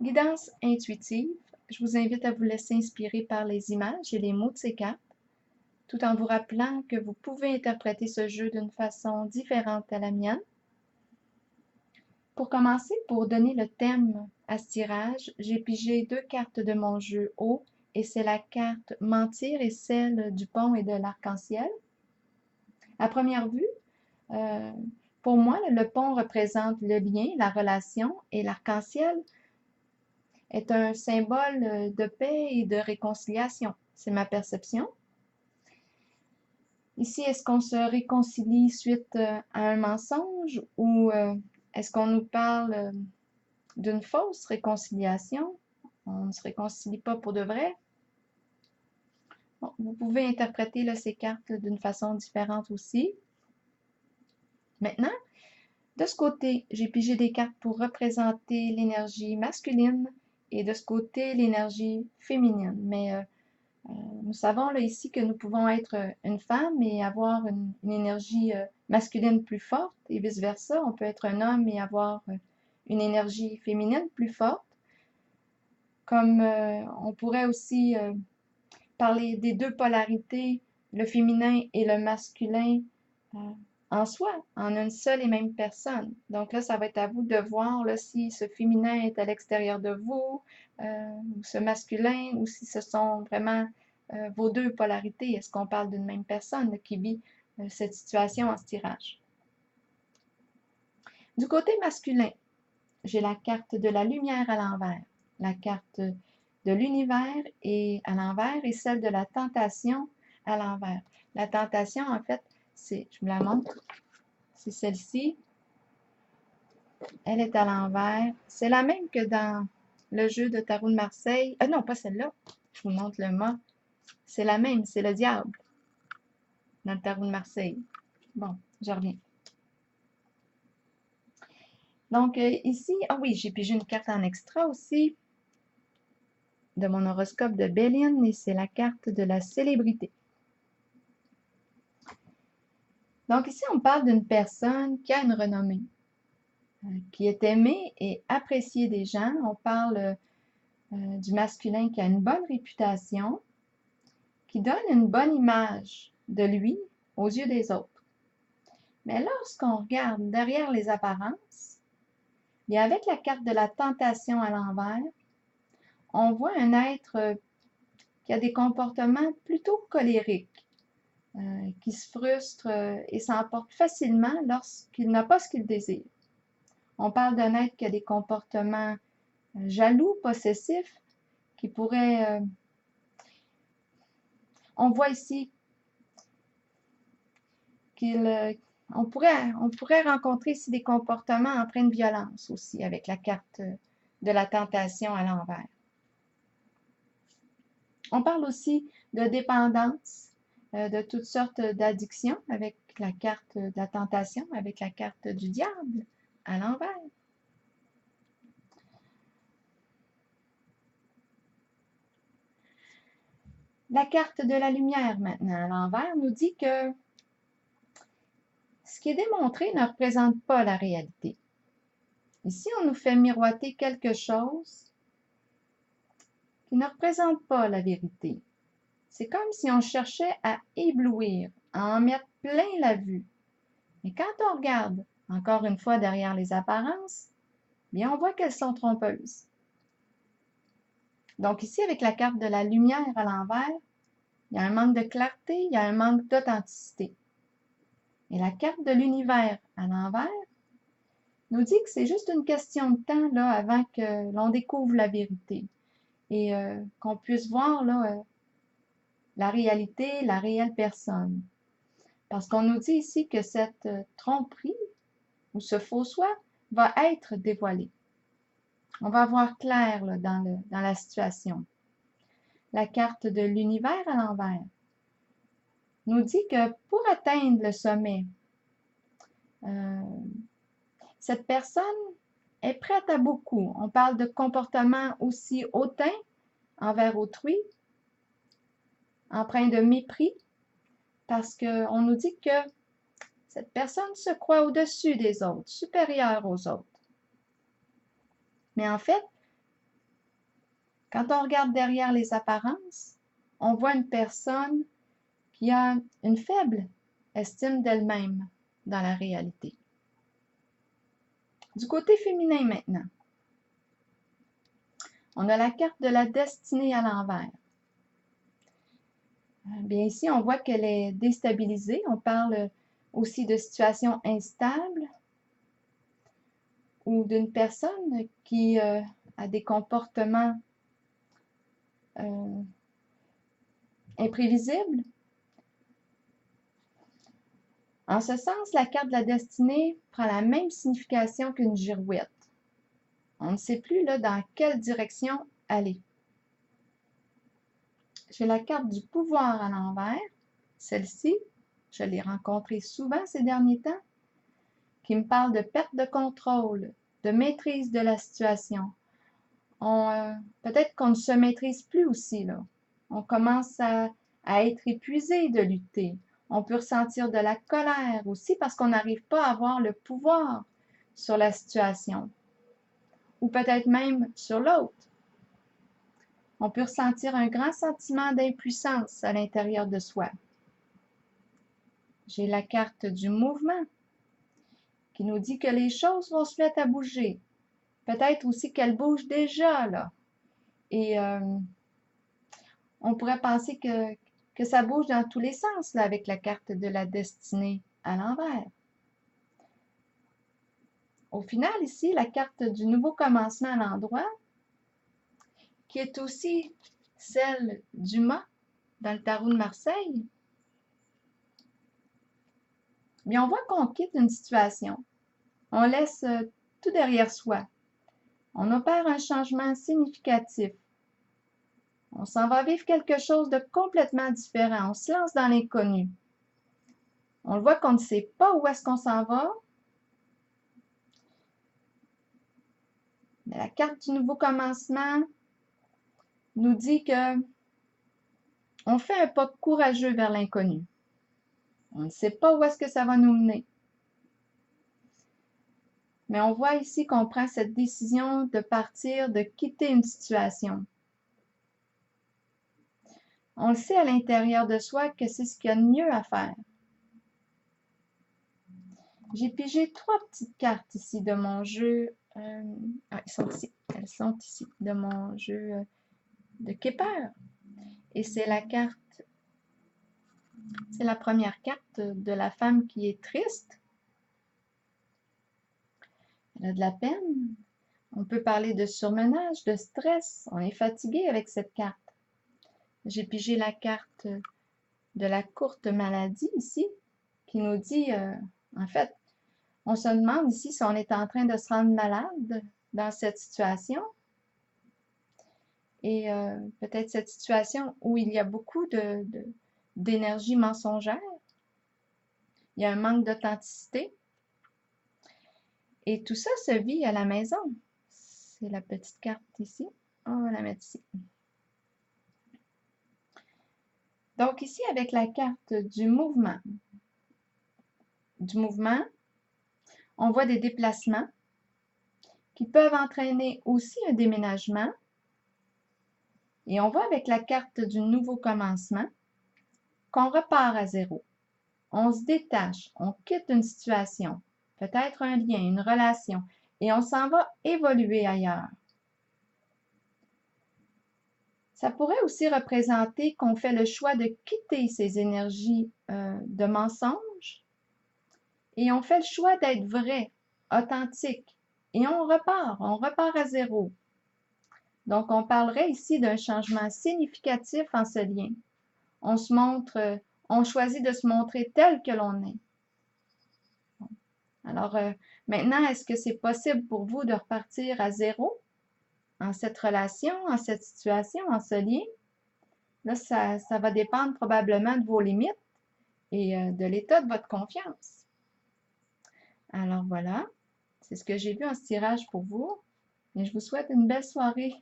Guidance intuitive, je vous invite à vous laisser inspirer par les images et les mots de ces cartes, tout en vous rappelant que vous pouvez interpréter ce jeu d'une façon différente à la mienne. Pour commencer, pour donner le thème à ce tirage, j'ai pigé 2 cartes de mon jeu haut, et c'est la carte Mentir et celle du pont et de l'arc-en-ciel. À première vue, euh, pour moi, le pont représente le lien, la relation, et l'arc-en-ciel est un symbole de paix et de réconciliation. C'est ma perception. Ici, est-ce qu'on se réconcilie suite à un mensonge ou est-ce qu'on nous parle d'une fausse réconciliation? On ne se réconcilie pas pour de vrai. Bon, vous pouvez interpréter là, ces cartes d'une façon différente aussi. Maintenant, de ce côté, j'ai pigé des cartes pour représenter l'énergie masculine et de ce côté, l'énergie féminine. Mais nous savons là ici que nous pouvons être une femme et avoir une énergie masculine plus forte et vice-versa. On peut être un homme et avoir une énergie féminine plus forte. Comme on pourrait aussi parler des deux polarités, le féminin et le masculin euh, en soi, en une seule et même personne. Donc là, ça va être à vous de voir là, si ce féminin est à l'extérieur de vous, ou ce masculin, ou si ce sont vraiment vos deux polarités. Est-ce qu'on parle d'une même personne là, qui vit cette situation en ce tirage? Du côté masculin, j'ai la carte de la lumière à l'envers, la carte de l'univers et à l'envers et celle de la tentation à l'envers. La tentation, en fait, je vous la montre, c'est celle-ci. Elle est à l'envers. C'est la même que dans le jeu de tarot de Marseille. Ah non, pas celle-là. Je vous montre le mât. C'est la même, c'est le diable dans le tarot de Marseille. Bon, je reviens. Donc ici, ah oui, j'ai pigé une carte en extra aussi de mon horoscope de Béline et c'est la carte de la célébrité. Donc ici, on parle d'une personne qui a une renommée, qui est aimée et appréciée des gens. On parle du masculin qui a une bonne réputation, qui donne une bonne image de lui aux yeux des autres. Mais lorsqu'on regarde derrière les apparences, et avec la carte de la tentation à l'envers, on voit un être qui a des comportements plutôt colériques, qui se frustre et s'emporte facilement lorsqu'il n'a pas ce qu'il désire. On parle d'un être qui a des comportements jaloux, possessifs, qui pourrait... on voit ici on pourrait rencontrer ici des comportements empreints de violence aussi avec la carte de la tentation à l'envers. On parle aussi de dépendance, de toutes sortes d'addictions avec la carte de la tentation, avec la carte du diable à l'envers. La carte de la lumière maintenant à l'envers nous dit que ce qui est démontré ne représente pas la réalité. Ici, on nous fait miroiter quelque chose qui ne représente pas la vérité. C'est comme si on cherchait à éblouir, à en mettre plein la vue. Mais quand on regarde, encore une fois derrière les apparences, bien on voit qu'elles sont trompeuses. Donc ici, avec la carte de la lumière à l'envers, il y a un manque de clarté, il y a un manque d'authenticité. Et la carte de l'univers à l'envers nous dit que c'est juste une question de temps là, avant que l'on découvre la vérité et qu'on puisse voir là, la réalité, la réelle personne. Parce qu'on nous dit ici que cette tromperie ou ce faux soi va être dévoilé. On va voir clair là, dans la situation. La carte de l'univers à l'envers nous dit que pour atteindre le sommet, euh, cette personne est prête à beaucoup. On parle de comportement aussi hautain envers autrui, empreint de mépris, parce qu'on nous dit que cette personne se croit au-dessus des autres, supérieure aux autres. Mais en fait, Quand on regarde derrière les apparences, on voit une personne qui a une faible estime d'elle-même dans la réalité. Du côté féminin maintenant, on a la carte de la destinée à l'envers. Bien ici, on voit qu'elle est déstabilisée. On parle aussi de situation instable ou d'une personne qui a des comportements imprévisibles. En ce sens, la carte de la destinée prend la même signification qu'une girouette. On ne sait plus là, dans quelle direction aller. J'ai la carte du pouvoir à l'envers. Celle-ci, je l'ai rencontrée souvent ces derniers temps, qui me parle de perte de contrôle, de maîtrise de la situation. Peut-être qu'on ne se maîtrise plus aussi, là. On commence à être épuisé de lutter. On peut ressentir de la colère aussi parce qu'on n'arrive pas à avoir le pouvoir sur la situation. Ou peut-être même sur l'autre. On peut ressentir un grand sentiment d'impuissance à l'intérieur de soi. J'ai la carte du mouvement qui nous dit que les choses vont se mettre à bouger. Peut-être aussi qu'elles bougent déjà, là. Et on pourrait penser que ça bouge dans tous les sens, là, avec la carte de la destinée à l'envers. Au final, ici, la carte du nouveau commencement à l'endroit, qui est aussi celle du mât dans le tarot de Marseille, bien, on voit qu'on quitte une situation. On laisse tout derrière soi. On opère un changement significatif. On s'en va vivre quelque chose de complètement différent. On se lance dans l'inconnu. On le voit qu'on ne sait pas où est-ce qu'on s'en va. Mais la carte du nouveau commencement nous dit que on fait un pas courageux vers l'inconnu. On ne sait pas où est-ce que ça va nous mener. Mais on voit ici qu'on prend cette décision de partir, de quitter une situation. On le sait à l'intérieur de soi que c'est ce qu'il y a de mieux à faire. J'ai pigé 3 petites cartes ici de mon jeu. Elles sont ici, de mon jeu de Kepler. Et c'est la première carte de la femme qui est triste. Elle a de la peine. On peut parler de surmenage, de stress. On est fatigué avec cette carte. J'ai pigé la carte de la courte maladie ici, qui nous dit, en fait, on se demande ici si on est en train de se rendre malade dans cette situation. Et peut-être cette situation où il y a beaucoup d'énergie mensongère. Il y a un manque d'authenticité. Et tout ça se vit à la maison. C'est la petite carte ici. On va la mettre ici. Donc ici, avec la carte du mouvement, on voit des déplacements qui peuvent entraîner aussi un déménagement. Et on voit avec la carte du nouveau commencement qu'on repart à zéro. On se détache, on quitte une situation, peut-être un lien, une relation, et on s'en va évoluer ailleurs. Ça pourrait aussi représenter qu'on fait le choix de quitter ces énergies de mensonges et on fait le choix d'être vrai, authentique, et on repart à zéro. Donc, on parlerait ici d'un changement significatif en ce lien. On choisit de se montrer tel que l'on est. Alors, maintenant, est-ce que c'est possible pour vous de repartir à zéro en cette relation, en cette situation, en ce lien? Là, ça va dépendre probablement de vos limites et de l'état de votre confiance. Alors voilà, c'est ce que j'ai vu en ce tirage pour vous. Et je vous souhaite une belle soirée.